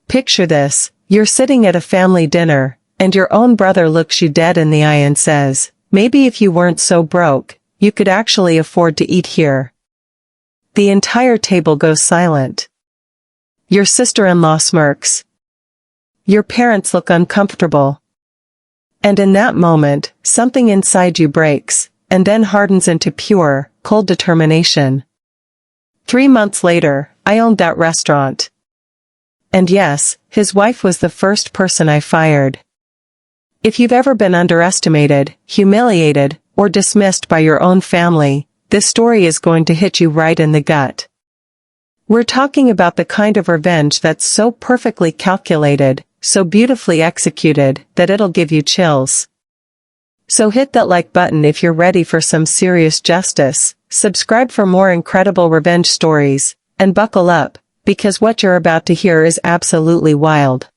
Picture this, you're sitting at a family dinner, and your own brother looks you dead in the eye and says, maybe if you weren't so broke, you could actually afford to eat here. The entire table goes silent. Your sister-in-law smirks. Your parents look uncomfortable. And in that moment, something inside you breaks, and then hardens into pure, cold determination. 3 months later, I owned that restaurant. And yes, his wife was the first person I fired. If you've ever been underestimated, humiliated, or dismissed by your own family, this story is going to hit you right in the gut. We're talking about the kind of revenge that's so perfectly calculated, so beautifully executed, that it'll give you chills. So hit that like button if you're ready for some serious justice, subscribe for more incredible revenge stories, and buckle up, because what you're about to hear is absolutely wild.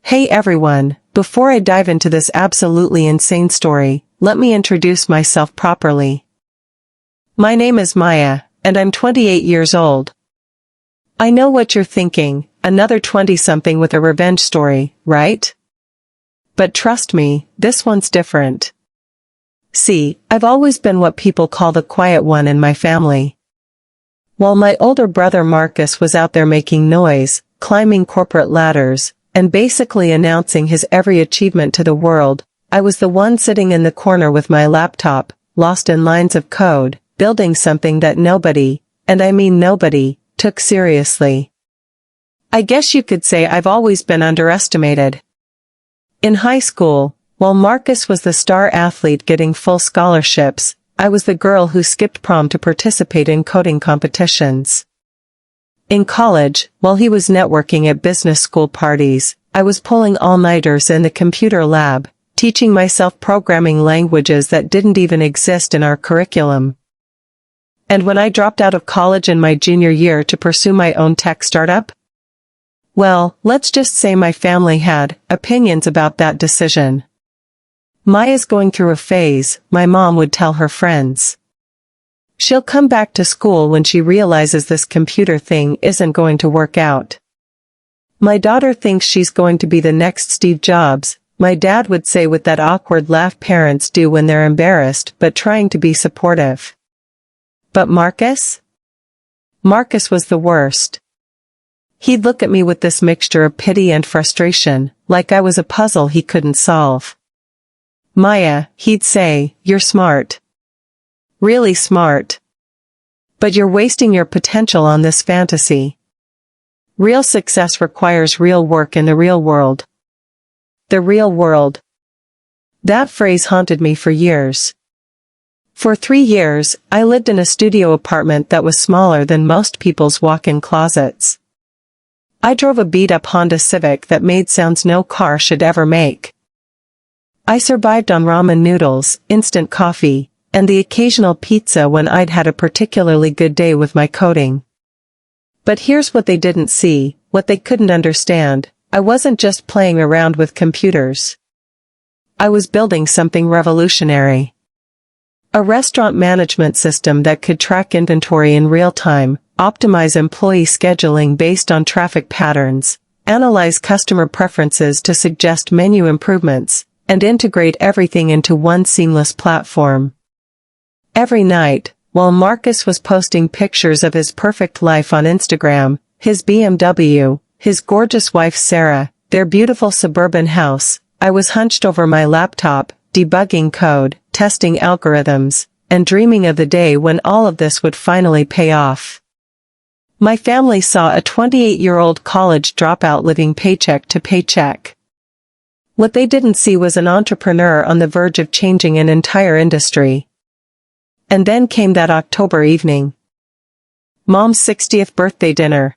Hey everyone, before I dive into this absolutely insane story, let me introduce myself properly. My name is Maya, and I'm 28 years old. I know what you're thinking, another 20-something with a revenge story, right? But trust me, this one's different. See, I've always been what people call the quiet one in my family. While my older brother Marcus was out there making noise, climbing corporate ladders, and basically announcing his every achievement to the world, I was the one sitting in the corner with my laptop, lost in lines of code, building something that nobody, and I mean nobody, took seriously. I guess you could say I've always been underestimated. In high school, while Marcus was the star athlete getting full scholarships, I was the girl who skipped prom to participate in coding competitions. In college, while he was networking at business school parties, I was pulling all-nighters in the computer lab, teaching myself programming languages that didn't even exist in our curriculum. And when I dropped out of college in my junior year to pursue my own tech startup, well, let's just say my family had opinions about that decision. Maya's going through a phase, my mom would tell her friends. She'll come back to school when she realizes this computer thing isn't going to work out. My daughter thinks she's going to be the next Steve Jobs, my dad would say with that awkward laugh parents do when they're embarrassed but trying to be supportive. But Marcus? Marcus was the worst. He'd look at me with this mixture of pity and frustration, like I was a puzzle he couldn't solve. Maya, he'd say, you're smart. Really smart. But you're wasting your potential on this fantasy. Real success requires real work in the real world. The real world. That phrase haunted me for years. For 3 years, I lived in a studio apartment that was smaller than most people's walk-in closets. I drove a beat-up Honda Civic that made sounds no car should ever make. I survived on ramen noodles, instant coffee, and the occasional pizza when I'd had a particularly good day with my coding. But here's what they didn't see, what they couldn't understand. I wasn't just playing around with computers. I was building something revolutionary. A restaurant management system that could track inventory in real time, optimize employee scheduling based on traffic patterns, analyze customer preferences to suggest menu improvements, and integrate everything into one seamless platform. Every night, while Marcus was posting pictures of his perfect life on Instagram, his BMW, his gorgeous wife Sarah, their beautiful suburban house, I was hunched over my laptop, debugging code, testing algorithms, and dreaming of the day when all of this would finally pay off. My family saw a 28-year-old college dropout living paycheck to paycheck. What they didn't see was an entrepreneur on the verge of changing an entire industry. And then came that October evening. Mom's 60th birthday dinner.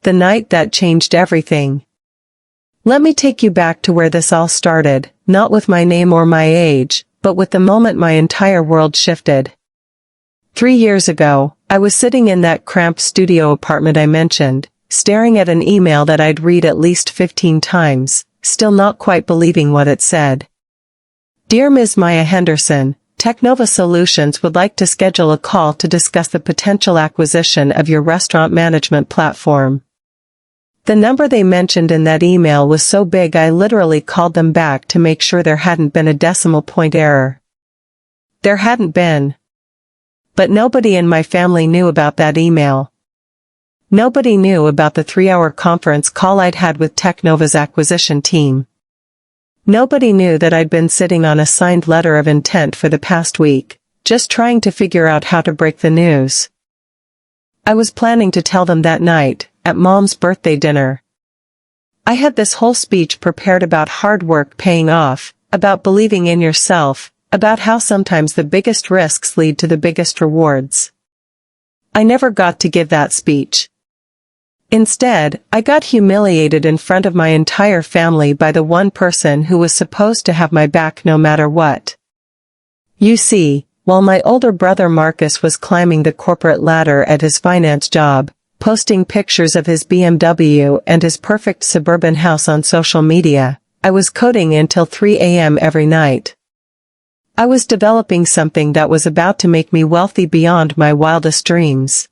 The night that changed everything. Let me take you back to where this all started, not with my name or my age, but with the moment my entire world shifted. 3 years ago, I was sitting in that cramped studio apartment I mentioned, staring at an email that I'd read at least 15 times, still not quite believing what it said. Dear Ms. Maya Henderson, Technova Solutions would like to schedule a call to discuss the potential acquisition of your restaurant management platform. The number they mentioned in that email was so big I literally called them back to make sure there hadn't been a decimal point error. There hadn't been. But nobody in my family knew about that email. Nobody knew about the 3-hour conference call I'd had with Technova's acquisition team. Nobody knew that I'd been sitting on a signed letter of intent for the past week, just trying to figure out how to break the news. I was planning to tell them that night, at Mom's birthday dinner. I had this whole speech prepared about hard work paying off, about believing in yourself, about how sometimes the biggest risks lead to the biggest rewards. I never got to give that speech. Instead, I got humiliated in front of my entire family by the one person who was supposed to have my back no matter what. You see, while my older brother Marcus was climbing the corporate ladder at his finance job, posting pictures of his BMW and his perfect suburban house on social media, I was coding until 3 a.m. every night. I was developing something that was about to make me wealthy beyond my wildest dreams.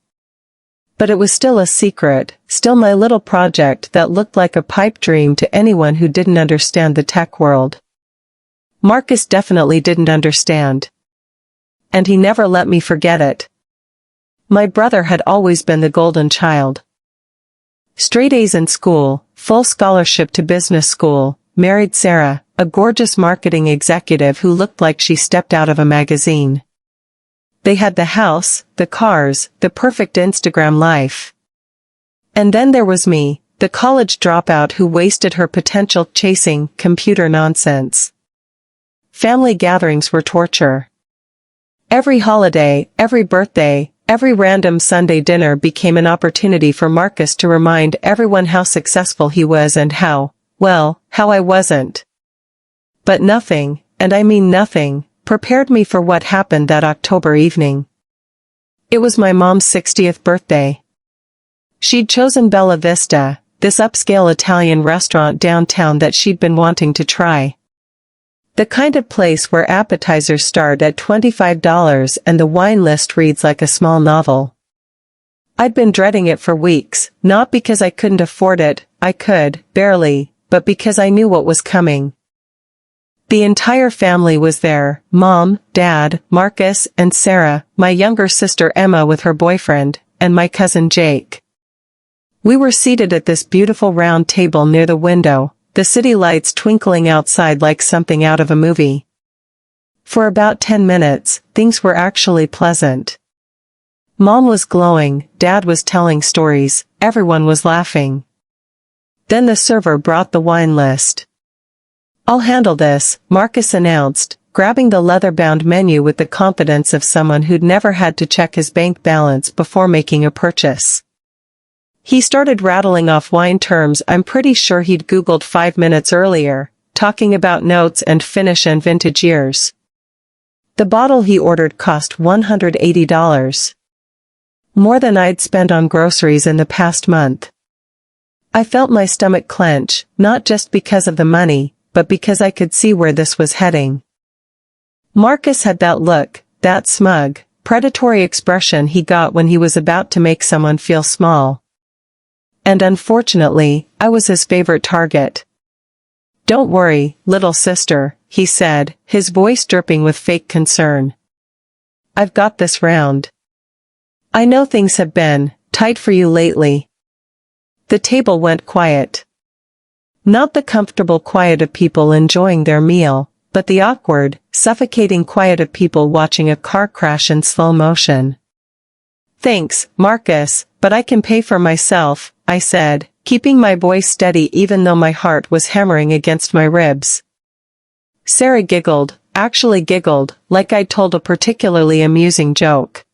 But it was still a secret, still my little project that looked like a pipe dream to anyone who didn't understand the tech world. Marcus definitely didn't understand. And he never let me forget it. My brother had always been the golden child. Straight A's in school, full scholarship to business school, married Sarah, a gorgeous marketing executive who looked like she stepped out of a magazine. They had the house, the cars, the perfect Instagram life. And then there was me, the college dropout who wasted her potential chasing computer nonsense. Family gatherings were torture. Every holiday, every birthday, every random Sunday dinner became an opportunity for Marcus to remind everyone how successful he was and how I wasn't. But nothing, and I mean nothing, prepared me for what happened that October evening. It was my mom's 60th birthday. She'd chosen Bella Vista, this upscale Italian restaurant downtown that she'd been wanting to try. The kind of place where appetizers start at $25 and the wine list reads like a small novel. I'd been dreading it for weeks, not because I couldn't afford it, I could, barely, but because I knew what was coming. The entire family was there, Mom, Dad, Marcus, and Sarah, my younger sister Emma with her boyfriend, and my cousin Jake. We were seated at this beautiful round table near the window, the city lights twinkling outside like something out of a movie. For about 10 minutes, things were actually pleasant. Mom was glowing, Dad was telling stories, everyone was laughing. Then the server brought the wine list. "I'll handle this," Marcus announced, grabbing the leather-bound menu with the confidence of someone who'd never had to check his bank balance before making a purchase. He started rattling off wine terms I'm pretty sure he'd Googled 5 minutes earlier, talking about notes and finish and vintage years. The bottle he ordered cost $180. More than I'd spent on groceries in the past month. I felt my stomach clench, not just because of the money, but because I could see where this was heading. Marcus had that look, that smug, predatory expression he got when he was about to make someone feel small. And unfortunately, I was his favorite target. "Don't worry, little sister," he said, his voice dripping with fake concern. "I've got this round. I know things have been tight for you lately." The table went quiet. Not the comfortable quiet of people enjoying their meal, but the awkward, suffocating quiet of people watching a car crash in slow motion. "Thanks, Marcus, but I can pay for myself," I said, keeping my voice steady even though my heart was hammering against my ribs. Sarah giggled, actually giggled, like I'd told a particularly amusing joke.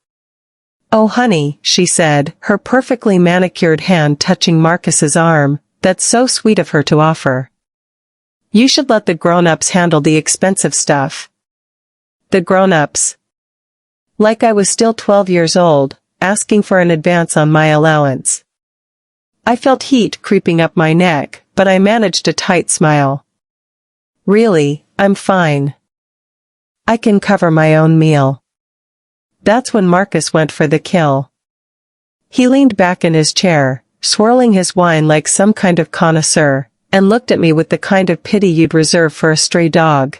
"Oh honey," she said, her perfectly manicured hand touching Marcus's arm, "that's so sweet of her to offer. You should let the grown-ups handle the expensive stuff." The grown-ups. Like I was still 12 years old, asking for an advance on my allowance. I felt heat creeping up my neck, but I managed a tight smile. "Really, I'm fine. I can cover my own meal." That's when Marcus went for the kill. He leaned back in his chair, swirling his wine like some kind of connoisseur, and looked at me with the kind of pity you'd reserve for a stray dog.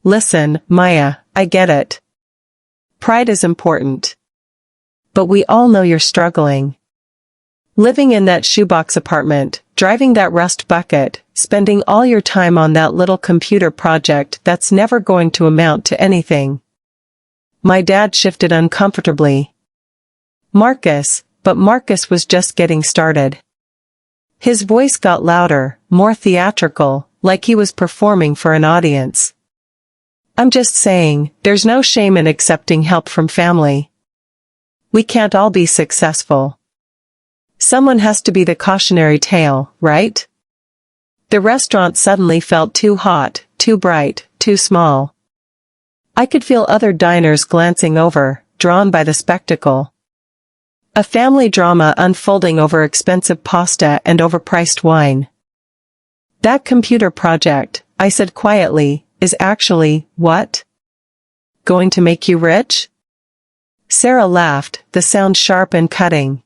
Listen, Maya, I get it. Pride is important. But we all know you're struggling. Living in that shoebox apartment, driving that rust bucket, spending all your time on that little computer project that's never going to amount to anything. My dad shifted uncomfortably. Marcus, but Marcus was just getting started. His voice got louder, more theatrical, like he was performing for an audience. I'm just saying, there's no shame in accepting help from family. We can't all be successful. Someone has to be the cautionary tale, right? The restaurant suddenly felt too hot, too bright, too small. I could feel other diners glancing over, drawn by the spectacle. A family drama unfolding over expensive pasta and overpriced wine. That computer project, I said quietly, is actually, what? Going to make you rich? Sarah laughed, the sound sharp and cutting.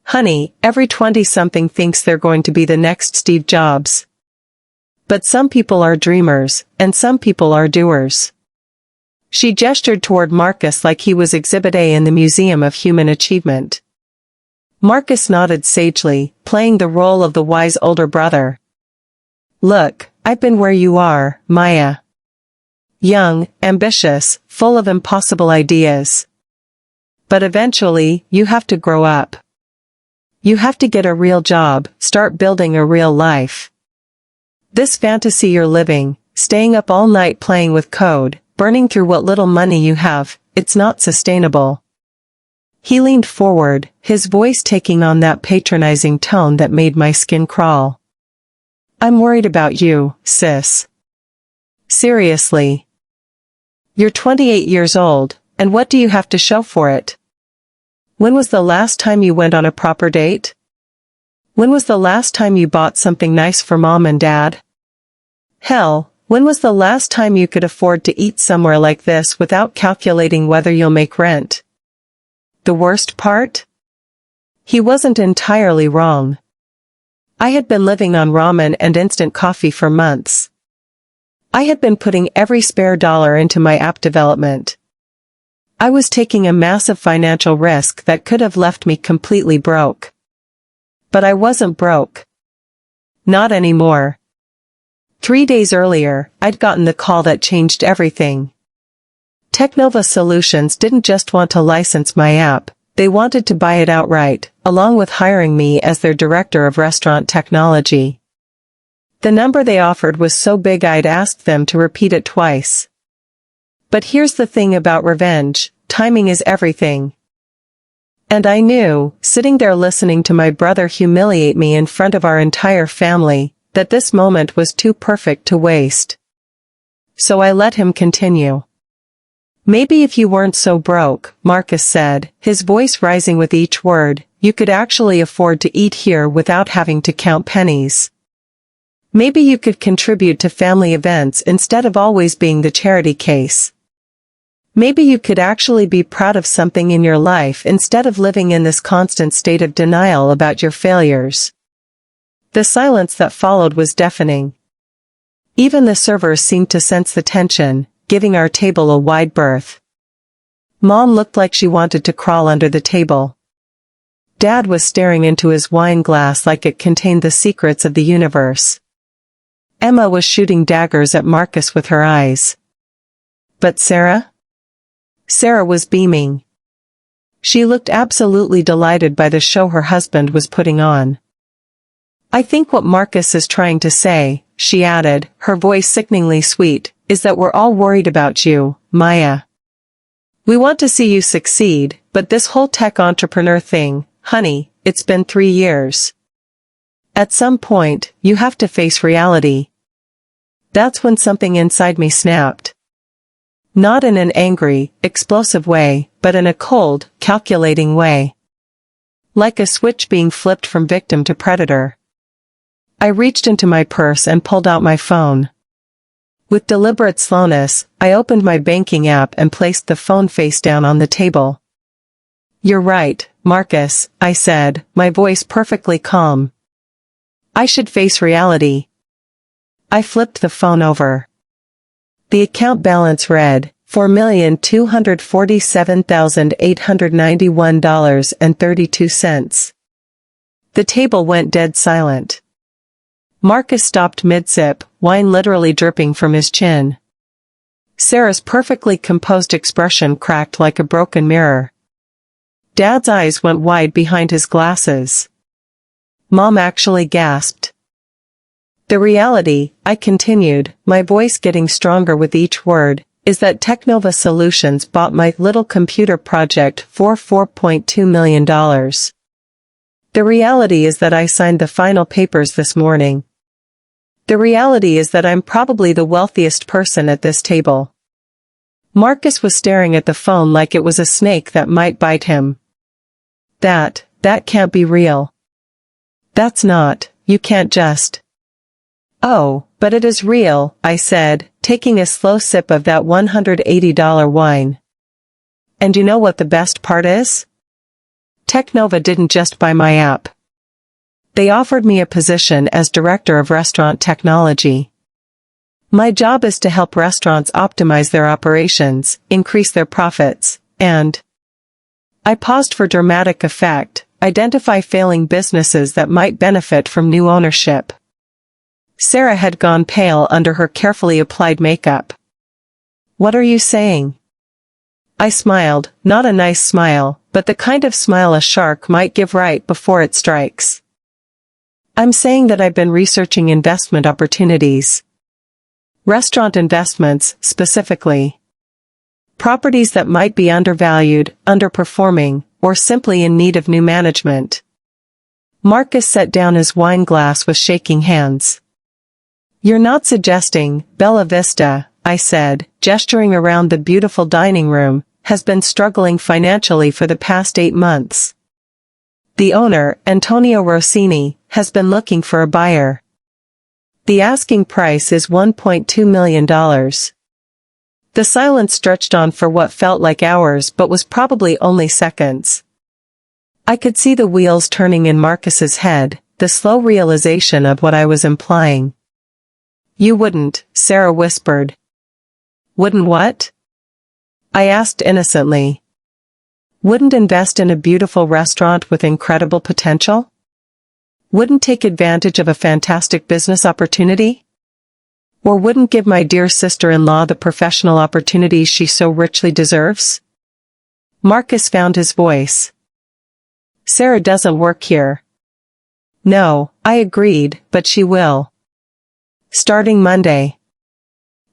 Honey, every 20-something thinks they're going to be the next Steve Jobs. But some people are dreamers, and some people are doers. She gestured toward Marcus like he was Exhibit A in the Museum of Human Achievement. Marcus nodded sagely, playing the role of the wise older brother. Look, I've been where you are, Maya. Young, ambitious, full of impossible ideas. But eventually, you have to grow up. You have to get a real job, start building a real life. This fantasy you're living, staying up all night playing with code, burning through what little money you have, it's not sustainable. He leaned forward, his voice taking on that patronizing tone that made my skin crawl. I'm worried about you, sis. Seriously. You're 28 years old, and what do you have to show for it? When was the last time you went on a proper date? When was the last time you bought something nice for mom and dad? Hell, when was the last time you could afford to eat somewhere like this without calculating whether you'll make rent? The worst part? He wasn't entirely wrong. I had been living on ramen and instant coffee for months. I had been putting every spare dollar into my app development. I was taking a massive financial risk that could have left me completely broke. But I wasn't broke. Not anymore. 3 days earlier, I'd gotten the call that changed everything. Technova Solutions didn't just want to license my app, they wanted to buy it outright, along with hiring me as their director of restaurant technology. The number they offered was so big I'd asked them to repeat it twice. But here's the thing about revenge, timing is everything. And I knew, sitting there listening to my brother humiliate me in front of our entire family, that this moment was too perfect to waste. So I let him continue. Maybe if you weren't so broke, Marcus said, his voice rising with each word, you could actually afford to eat here without having to count pennies. Maybe you could contribute to family events instead of always being the charity case. Maybe you could actually be proud of something in your life instead of living in this constant state of denial about your failures. The silence that followed was deafening. Even the servers seemed to sense the tension, giving our table a wide berth. Mom looked like she wanted to crawl under the table. Dad was staring into his wine glass like it contained the secrets of the universe. Emma was shooting daggers at Marcus with her eyes. But Sarah? Sarah was beaming. She looked absolutely delighted by the show her husband was putting on. I think what Marcus is trying to say, she added, her voice sickeningly sweet, is that we're all worried about you, Maya. We want to see you succeed, but this whole tech entrepreneur thing, honey, it's been 3 years. At some point, you have to face reality. That's when something inside me snapped. Not in an angry, explosive way, but in a cold, calculating way. Like a switch being flipped from victim to predator. I reached into my purse and pulled out my phone. With deliberate slowness, I opened my banking app and placed the phone face down on the table. You're right, Marcus, I said, my voice perfectly calm. I should face reality. I flipped the phone over. The account balance read, $4,247,891.32. The table went dead silent. Marcus stopped mid-sip, wine literally dripping from his chin. Sarah's perfectly composed expression cracked like a broken mirror. Dad's eyes went wide behind his glasses. Mom actually gasped. The reality, I continued, my voice getting stronger with each word, is that Technova Solutions bought my little computer project for $4.2 million. The reality is that I signed the final papers this morning. The reality is that I'm probably the wealthiest person at this table. Marcus was staring at the phone like it was a snake that might bite him. That can't be real. That's not, you can't just. Oh, but it is real, I said, taking a slow sip of that $180 wine. And you know what the best part is? Technova didn't just buy my app. They offered me a position as Director of Restaurant Technology. My job is to help restaurants optimize their operations, increase their profits, and... I paused for dramatic effect, identify failing businesses that might benefit from new ownership. Sarah had gone pale under her carefully applied makeup. What are you saying? I smiled, not a nice smile, but the kind of smile a shark might give right before it strikes. I'm saying that I've been researching investment opportunities. Restaurant investments, specifically. Properties that might be undervalued, underperforming, or simply in need of new management. Marcus set down his wine glass with shaking hands. You're not suggesting, Bella Vista, I said, gesturing around the beautiful dining room, has been struggling financially for the past 8 months. The owner, Antonio Rossini, has been looking for a buyer. The asking price is $1.2 million. The silence stretched on for what felt like hours but was probably only seconds. I could see the wheels turning in Marcus's head, the slow realization of what I was implying. You wouldn't, Sarah whispered. Wouldn't what? I asked innocently. Wouldn't invest in a beautiful restaurant with incredible potential? Wouldn't take advantage of a fantastic business opportunity? Or wouldn't give my dear sister-in-law the professional opportunities she so richly deserves? Marcus found his voice. Sarah doesn't work here. No, I agreed, but she will. Starting Monday.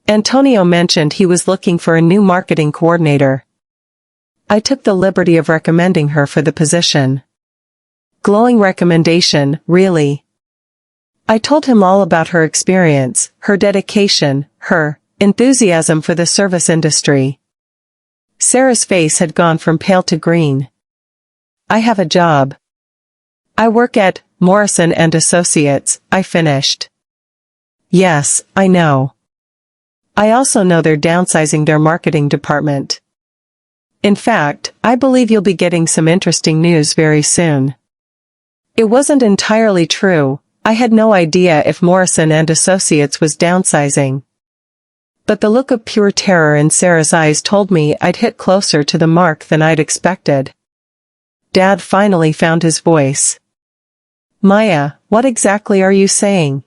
Antonio mentioned he was looking for a new marketing coordinator. I took the liberty of recommending her for the position. Glowing recommendation, really. I told him all about her experience, her dedication, her enthusiasm for the service industry. Sarah's face had gone from pale to green. I have a job. I work at Morrison & Associates, I finished. Yes, I know. I also know they're downsizing their marketing department. In fact, I believe you'll be getting some interesting news very soon. It wasn't entirely true. I had no idea if Morrison & Associates was downsizing. But the look of pure terror in Sarah's eyes told me I'd hit closer to the mark than I'd expected. Dad finally found his voice. Maya, what exactly are you saying?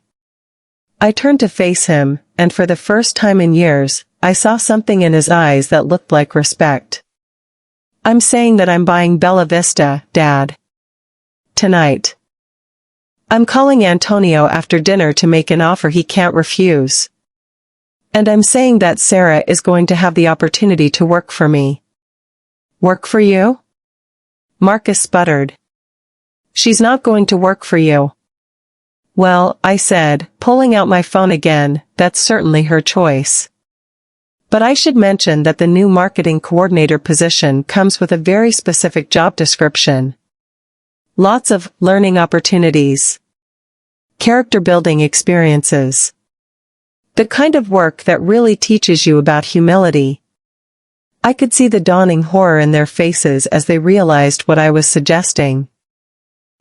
I turned to face him, and for the first time in years, I saw something in his eyes that looked like respect. I'm saying that I'm buying Bella Vista, Dad. Tonight. I'm calling Antonio after dinner to make an offer he can't refuse. And I'm saying that Sarah is going to have the opportunity to work for me. Work for you? Marcus sputtered. She's not going to work for you. Well, I said, pulling out my phone again, that's certainly her choice. But I should mention that the new marketing coordinator position comes with a very specific job description. Lots of learning opportunities. Character building experiences. The kind of work that really teaches you about humility. I could see the dawning horror in their faces as they realized what I was suggesting.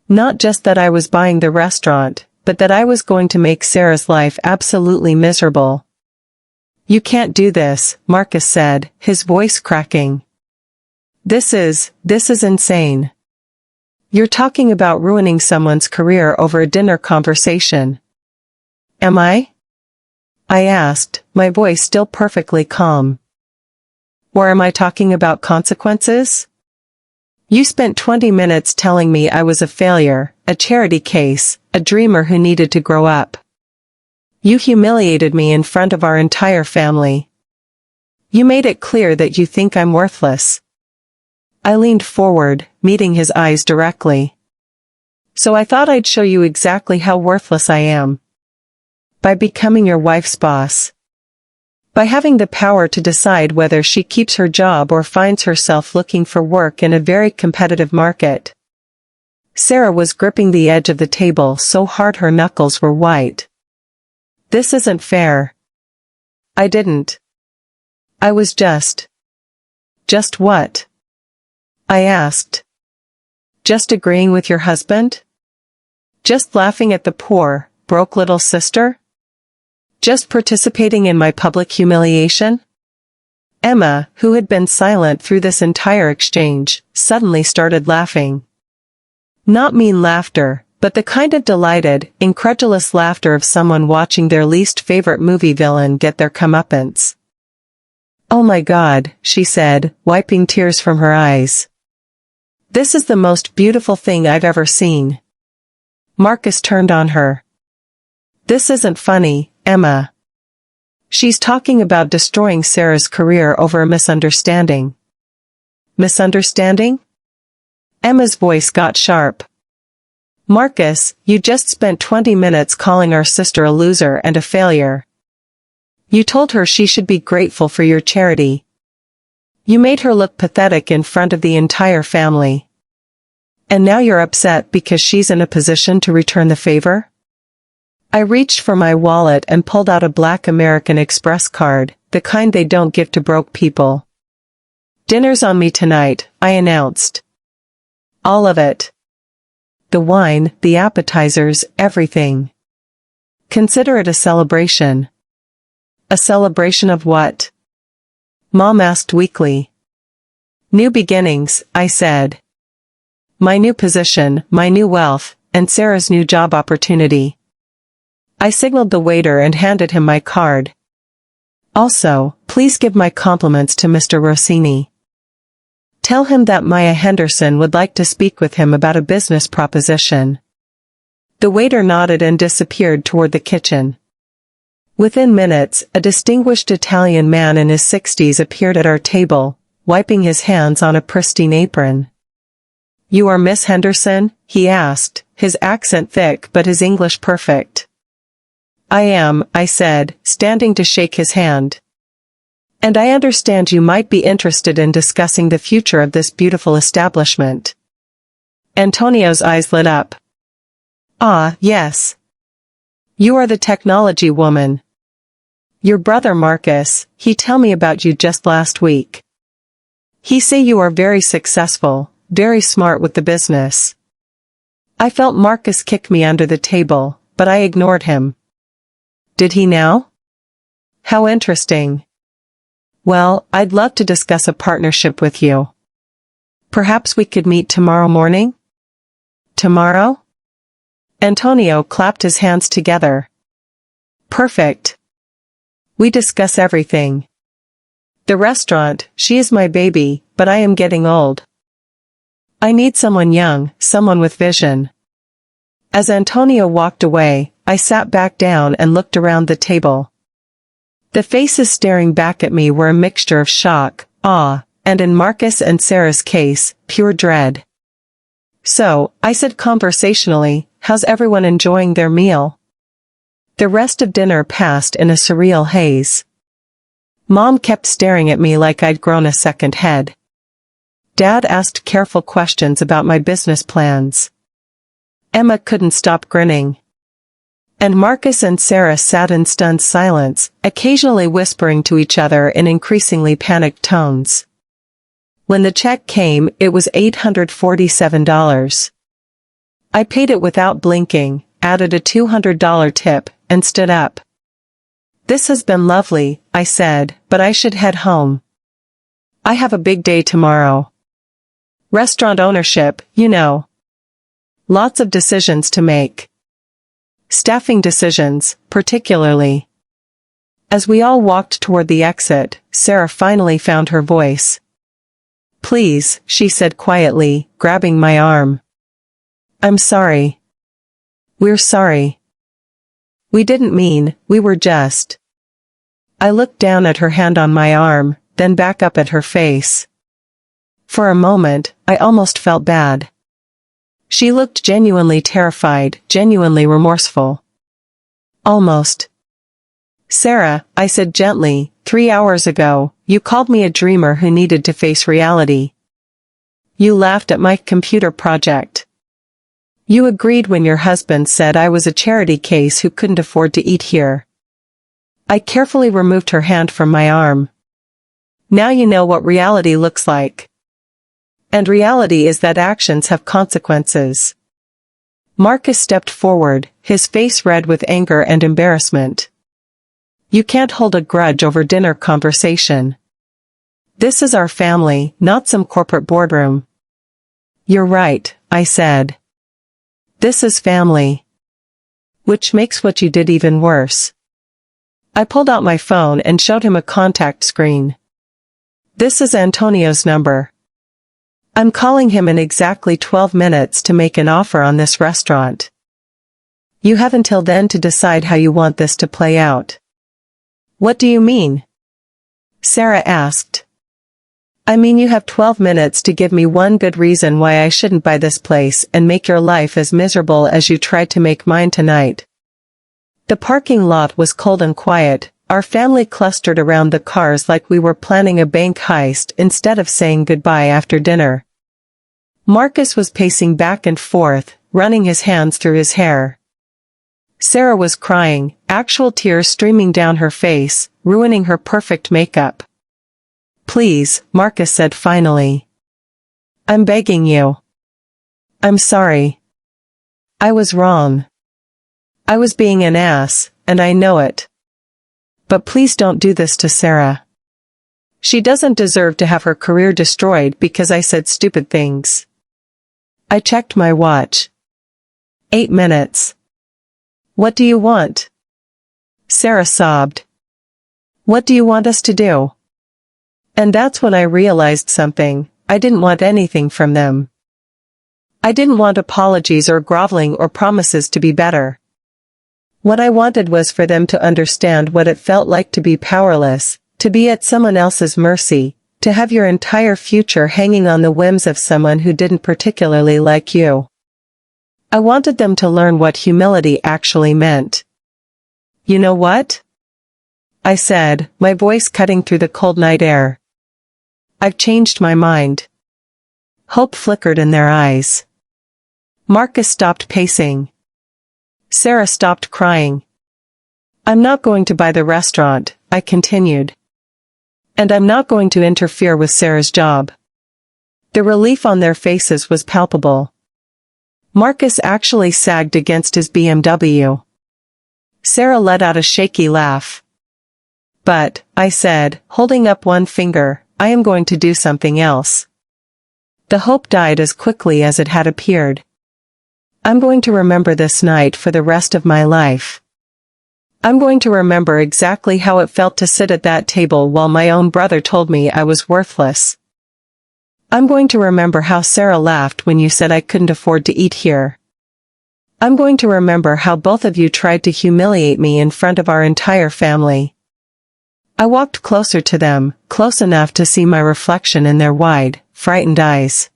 Not just that I was buying the restaurant, but that I was going to make Sarah's life absolutely miserable. "You can't do this," Marcus said, his voice cracking. This is insane. You're talking about ruining someone's career over a dinner conversation." "Am I?" I asked, my voice still perfectly calm. "Or am I talking about consequences? You spent 20 minutes telling me I was a failure, a charity case, a dreamer who needed to grow up. You humiliated me in front of our entire family. You made it clear that you think I'm worthless." I leaned forward, meeting his eyes directly. "So I thought I'd show you exactly how worthless I am. By becoming your wife's boss. By having the power to decide whether she keeps her job or finds herself looking for work in a very competitive market." Sarah was gripping the edge of the table so hard her knuckles were white. "This isn't fair." I didn't. I was just. Just what? I asked. Just agreeing with your husband? Just laughing at the poor, broke little sister? Just participating in my public humiliation? Emma, who had been silent through this entire exchange, suddenly started laughing. Not mean laughter, but the kind of delighted, incredulous laughter of someone watching their least favorite movie villain get their comeuppance. "Oh my God," she said, wiping tears from her eyes. "This is the most beautiful thing I've ever seen." Marcus turned on her. "This isn't funny, Emma. She's talking about destroying Sarah's career over a misunderstanding." "Misunderstanding?" Emma's voice got sharp. "Marcus, you just spent 20 minutes calling our sister a loser and a failure. You told her she should be grateful for your charity. You made her look pathetic in front of the entire family. And now you're upset because she's in a position to return the favor?" I reached for my wallet and pulled out a black American Express card, the kind they don't give to broke people. "Dinner's on me tonight," I announced. "All of it. The wine, the appetizers, everything. Consider it a celebration." "A celebration of what?" Mom asked weakly. "New beginnings," I said. "My new position, my new wealth, and Sarah's new job opportunity." I signaled the waiter and handed him my card. "Also, please give my compliments to Mr. Rossini. Tell him that Maya Henderson would like to speak with him about a business proposition." The waiter nodded and disappeared toward the kitchen. Within minutes, a distinguished Italian man in his 60s appeared at our table, wiping his hands on a pristine apron. "You are Miss Henderson?" he asked, his accent thick but his English perfect. "I am," I said, standing to shake his hand. "And I understand you might be interested in discussing the future of this beautiful establishment." Antonio's eyes lit up. "Ah, yes. You are the technology woman. Your brother Marcus, he tell me about you just last week. He say you are very successful, very smart with the business." I felt Marcus kick me under the table, but I ignored him. Did he now? How interesting. Well, I'd love to discuss a partnership with you. Perhaps we could meet tomorrow morning? Tomorrow? Antonio clapped his hands together. Perfect. We discuss everything. The restaurant, she is my baby, but I am getting old. I need someone young, someone with vision. As Antonio walked away, I sat back down and looked around the table. The faces staring back at me were a mixture of shock, awe, and in Marcus and Sarah's case, pure dread. "So," I said conversationally, "how's everyone enjoying their meal?" The rest of dinner passed in a surreal haze. Mom kept staring at me like I'd grown a second head. Dad asked careful questions about my business plans. Emma couldn't stop grinning. And Marcus and Sarah sat in stunned silence, occasionally whispering to each other in increasingly panicked tones. When the check came, it was $847. I paid it without blinking, added a $200 tip, and stood up. "This has been lovely," I said, "but I should head home. I have a big day tomorrow. Restaurant ownership, you know. Lots of decisions to make. Staffing decisions, particularly." As we all walked toward the exit, Sarah finally found her voice. "Please," she said quietly, grabbing my arm. "I'm sorry. We're sorry. We didn't mean, we were just." I looked down at her hand on my arm, then back up at her face. For a moment, I almost felt bad. She looked genuinely terrified, genuinely remorseful. Almost. "Sarah," I said gently, 3 hours ago, you called me a dreamer who needed to face reality. You laughed at my computer project. You agreed when your husband said I was a charity case who couldn't afford to eat here." I carefully removed her hand from my arm. "Now you know what reality looks like. And reality is that actions have consequences." Marcus stepped forward, his face red with anger and embarrassment. "You can't hold a grudge over dinner conversation. This is our family, not some corporate boardroom." "You're right," I said. "This is family." Which makes what you did even worse. I pulled out my phone and showed him a contact screen. "This is Antonio's number. I'm calling him in exactly 12 minutes to make an offer on this restaurant. You have until then to decide how you want this to play out." "What do you mean?" Sarah asked. "I mean you have 12 minutes to give me one good reason why I shouldn't buy this place and make your life as miserable as you tried to make mine tonight." The parking lot was cold and quiet, our family clustered around the cars like we were planning a bank heist instead of saying goodbye after dinner. Marcus was pacing back and forth, running his hands through his hair. Sarah was crying, actual tears streaming down her face, ruining her perfect makeup. "Please," Marcus said finally. "I'm begging you. I'm sorry. I was wrong. I was being an ass, and I know it. But please don't do this to Sarah. She doesn't deserve to have her career destroyed because I said stupid things." I checked my watch. 8 minutes. "What do you want?" Sarah sobbed. "What do you want us to do?" And that's when I realized something. I didn't want anything from them. I didn't want apologies or groveling or promises to be better. What I wanted was for them to understand what it felt like to be powerless, to be at someone else's mercy, to have your entire future hanging on the whims of someone who didn't particularly like you. I wanted them to learn what humility actually meant. "You know what?" I said, my voice cutting through the cold night air. "I've changed my mind." Hope flickered in their eyes. Marcus stopped pacing. Sarah stopped crying. "I'm not going to buy the restaurant," I continued. "And I'm not going to interfere with Sarah's job." The relief on their faces was palpable. Marcus actually sagged against his BMW. Sarah let out a shaky laugh. "But," I said, holding up one finger, "I am going to do something else." The hope died as quickly as it had appeared. I'm going to remember this night for the rest of my life. I'm going to remember exactly how it felt to sit at that table while my own brother told me I was worthless. I'm going to remember how Sarah laughed when you said I couldn't afford to eat here. I'm going to remember how both of you tried to humiliate me in front of our entire family. I walked closer to them, close enough to see my reflection in their wide, frightened eyes.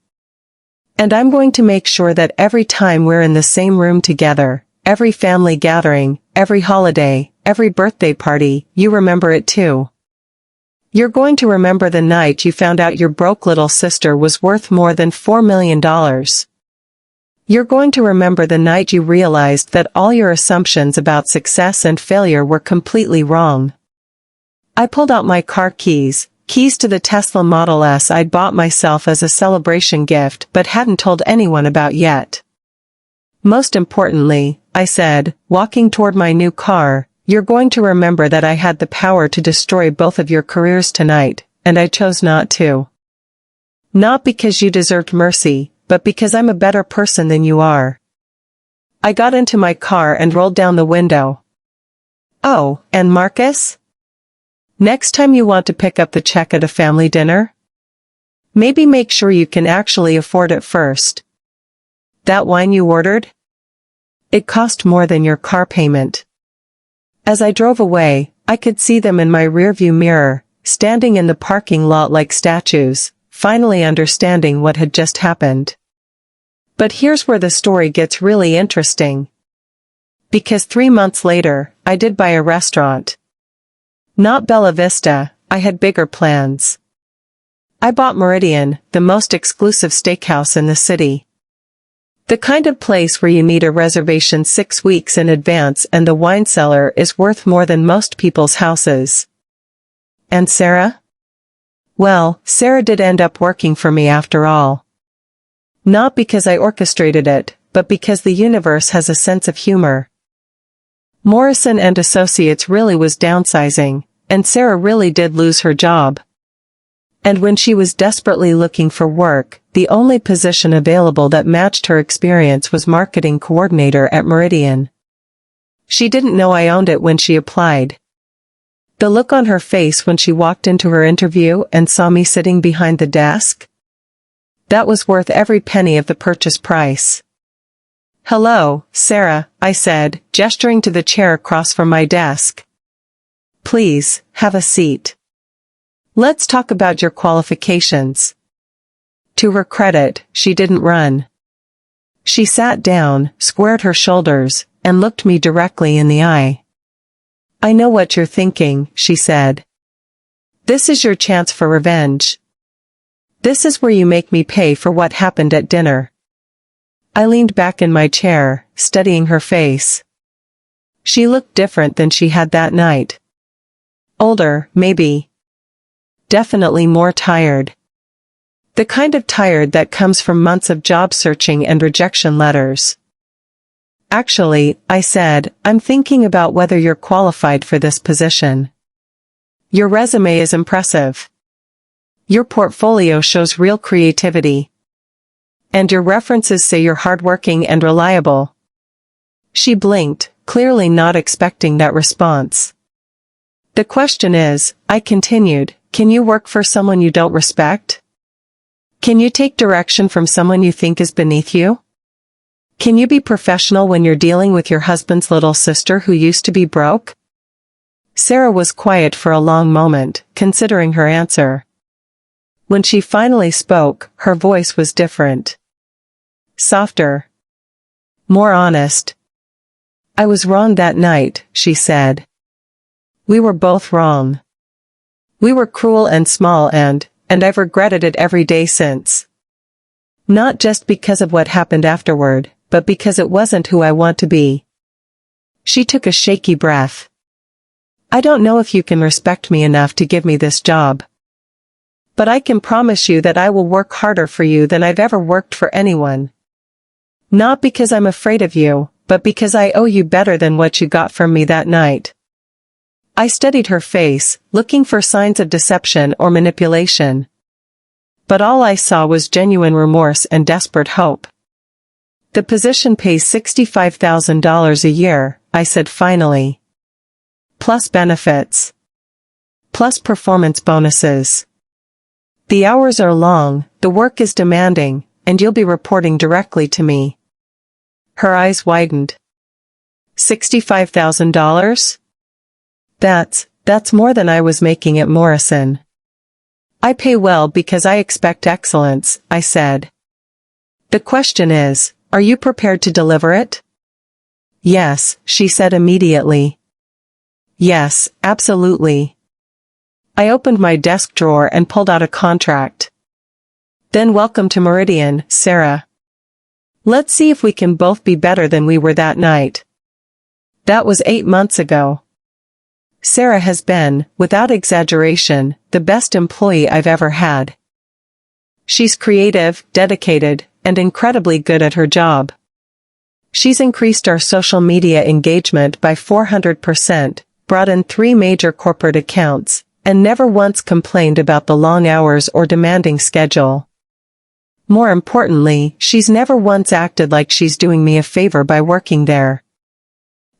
And I'm going to make sure that every time we're in the same room together, every family gathering, every holiday, every birthday party, you remember it too. You're going to remember the night you found out your broke little sister was worth more than $4 million. You're going to remember the night you realized that all your assumptions about success and failure were completely wrong. I pulled out my car keys, Keys to the Tesla Model S I'd bought myself as a celebration gift but hadn't told anyone about yet. Most importantly, I said, walking toward my new car, you're going to remember that I had the power to destroy both of your careers tonight, and I chose not to. Not because you deserved mercy, but because I'm a better person than you are. I got into my car and rolled down the window. Oh, and Marcus? Next time you want to pick up the check at a family dinner? Maybe make sure you can actually afford it first. That wine you ordered? It cost more than your car payment. As I drove away, I could see them in my rearview mirror, standing in the parking lot like statues, finally understanding what had just happened. But here's where the story gets really interesting. Because 3 months later, I did buy a restaurant. Not Bella Vista, I had bigger plans. I bought Meridian, the most exclusive steakhouse in the city. The kind of place where you need a reservation 6 weeks in advance and the wine cellar is worth more than most people's houses. And Sarah? Well, Sarah did end up working for me after all. Not because I orchestrated it, but because the universe has a sense of humor. Morrison and Associates really was downsizing, and Sarah really did lose her job. And when she was desperately looking for work, the only position available that matched her experience was marketing coordinator at Meridian. She didn't know I owned it when she applied. The look on her face when she walked into her interview and saw me sitting behind the desk? That was worth every penny of the purchase price. Hello, Sarah, I said, gesturing to the chair across from my desk. Please, have a seat. Let's talk about your qualifications. To her credit, she didn't run. She sat down, squared her shoulders, and looked me directly in the eye. I know what you're thinking, she said. This is your chance for revenge. This is where you make me pay for what happened at dinner. I leaned back in my chair, studying her face. She looked different than she had that night. Older, maybe. Definitely more tired. The kind of tired that comes from months of job searching and rejection letters. Actually, I said, I'm thinking about whether you're qualified for this position. Your resume is impressive. Your portfolio shows real creativity. And your references say you're hardworking and reliable. She blinked, clearly not expecting that response. The question is, I continued, can you work for someone you don't respect? Can you take direction from someone you think is beneath you? Can you be professional when you're dealing with your husband's little sister who used to be broke? Sarah was quiet for a long moment, considering her answer. When she finally spoke, her voice was different. Softer. More honest. I was wrong that night, she said. We were both wrong. We were cruel and small and I've regretted it every day since. Not just because of what happened afterward, but because it wasn't who I want to be. She took a shaky breath. I don't know if you can respect me enough to give me this job. But I can promise you that I will work harder for you than I've ever worked for anyone. Not because I'm afraid of you, but because I owe you better than what you got from me that night. I studied her face, looking for signs of deception or manipulation. But all I saw was genuine remorse and desperate hope. The position pays $65,000 a year, I said finally. Plus benefits. Plus performance bonuses. The hours are long, the work is demanding, and you'll be reporting directly to me. Her eyes widened. $65,000? That's more than I was making at Morrison. I pay well because I expect excellence, I said. The question is, are you prepared to deliver it? Yes, she said immediately. Yes, absolutely. I opened my desk drawer and pulled out a contract. Then welcome to Meridian, Sarah. Let's see if we can both be better than we were that night. That was 8 months ago. Sarah has been, without exaggeration, the best employee I've ever had. She's creative, dedicated, and incredibly good at her job. She's increased our social media engagement by 400%, brought in 3 major corporate accounts, and never once complained about the long hours or demanding schedule. More importantly, she's never once acted like she's doing me a favor by working there.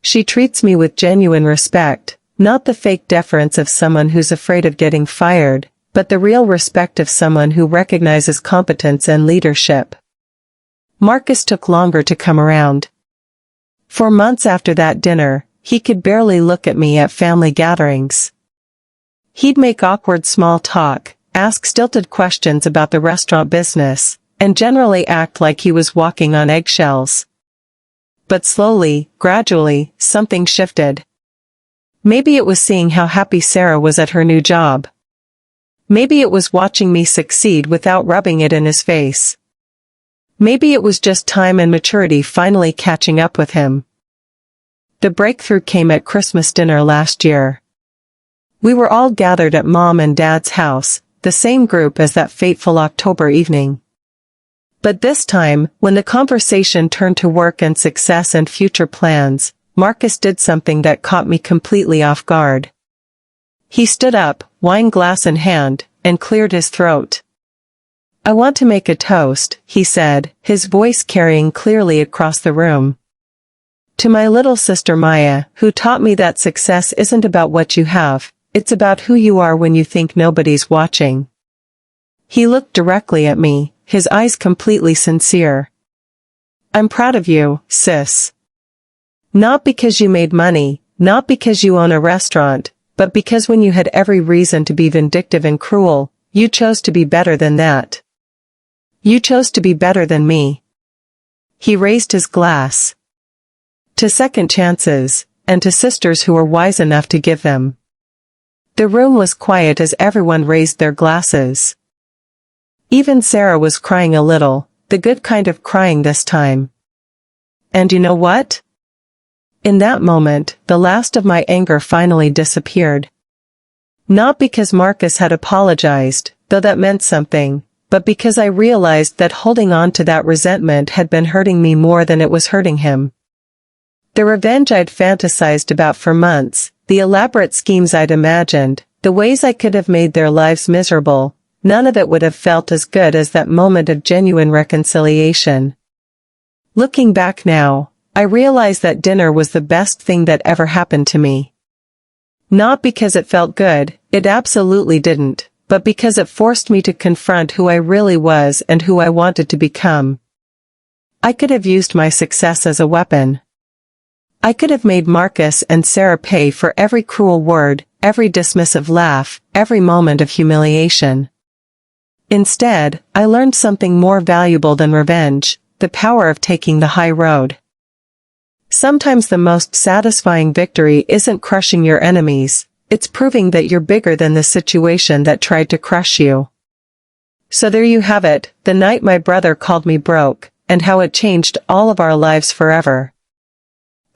She treats me with genuine respect, not the fake deference of someone who's afraid of getting fired, but the real respect of someone who recognizes competence and leadership. Marcus took longer to come around. For months after that dinner, he could barely look at me at family gatherings. He'd make awkward small talk, ask stilted questions about the restaurant business, and generally act like he was walking on eggshells. But slowly, gradually, something shifted. Maybe it was seeing how happy Sarah was at her new job. Maybe it was watching me succeed without rubbing it in his face. Maybe it was just time and maturity finally catching up with him. The breakthrough came at Christmas dinner last year. We were all gathered at Mom and Dad's house, the same group as that fateful October evening. But this time, when the conversation turned to work and success and future plans, Marcus did something that caught me completely off guard. He stood up, wine glass in hand, and cleared his throat. "I want to make a toast," he said, his voice carrying clearly across the room. "To my little sister Maya, who taught me that success isn't about what you have, it's about who you are when you think nobody's watching." He looked directly at me, his eyes completely sincere. "I'm proud of you, sis. Not because you made money, not because you own a restaurant, but because when you had every reason to be vindictive and cruel, you chose to be better than that. You chose to be better than me." He raised his glass. "To second chances, and to sisters who were wise enough to give them." The room was quiet as everyone raised their glasses. Even Sarah was crying a little, the good kind of crying this time. And you know what? In that moment, the last of my anger finally disappeared. Not because Marcus had apologized, though that meant something, but because I realized that holding on to that resentment had been hurting me more than it was hurting him. The revenge I'd fantasized about for months, the elaborate schemes I'd imagined, the ways I could have made their lives miserable, none of it would have felt as good as that moment of genuine reconciliation. Looking back now, I realize that dinner was the best thing that ever happened to me. Not because it felt good, it absolutely didn't, but because it forced me to confront who I really was and who I wanted to become. I could have used my success as a weapon. I could have made Marcus and Sarah pay for every cruel word, every dismissive laugh, every moment of humiliation. Instead, I learned something more valuable than revenge, the power of taking the high road. Sometimes the most satisfying victory isn't crushing your enemies, it's proving that you're bigger than the situation that tried to crush you. So there you have it, the night my brother called me broke, and how it changed all of our lives forever.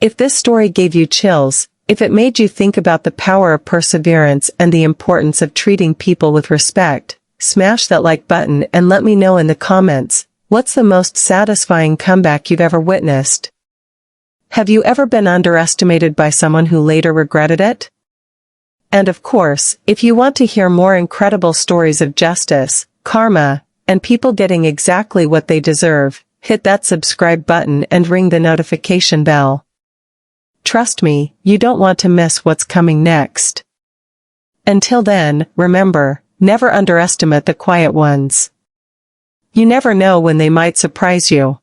If this story gave you chills, if it made you think about the power of perseverance and the importance of treating people with respect, smash that like button and let me know in the comments, what's the most satisfying comeback you've ever witnessed? Have you ever been underestimated by someone who later regretted it? And of course, if you want to hear more incredible stories of justice, karma, and people getting exactly what they deserve, hit that subscribe button and ring the notification bell. Trust me, you don't want to miss what's coming next. Until then, remember, never underestimate the quiet ones. You never know when they might surprise you.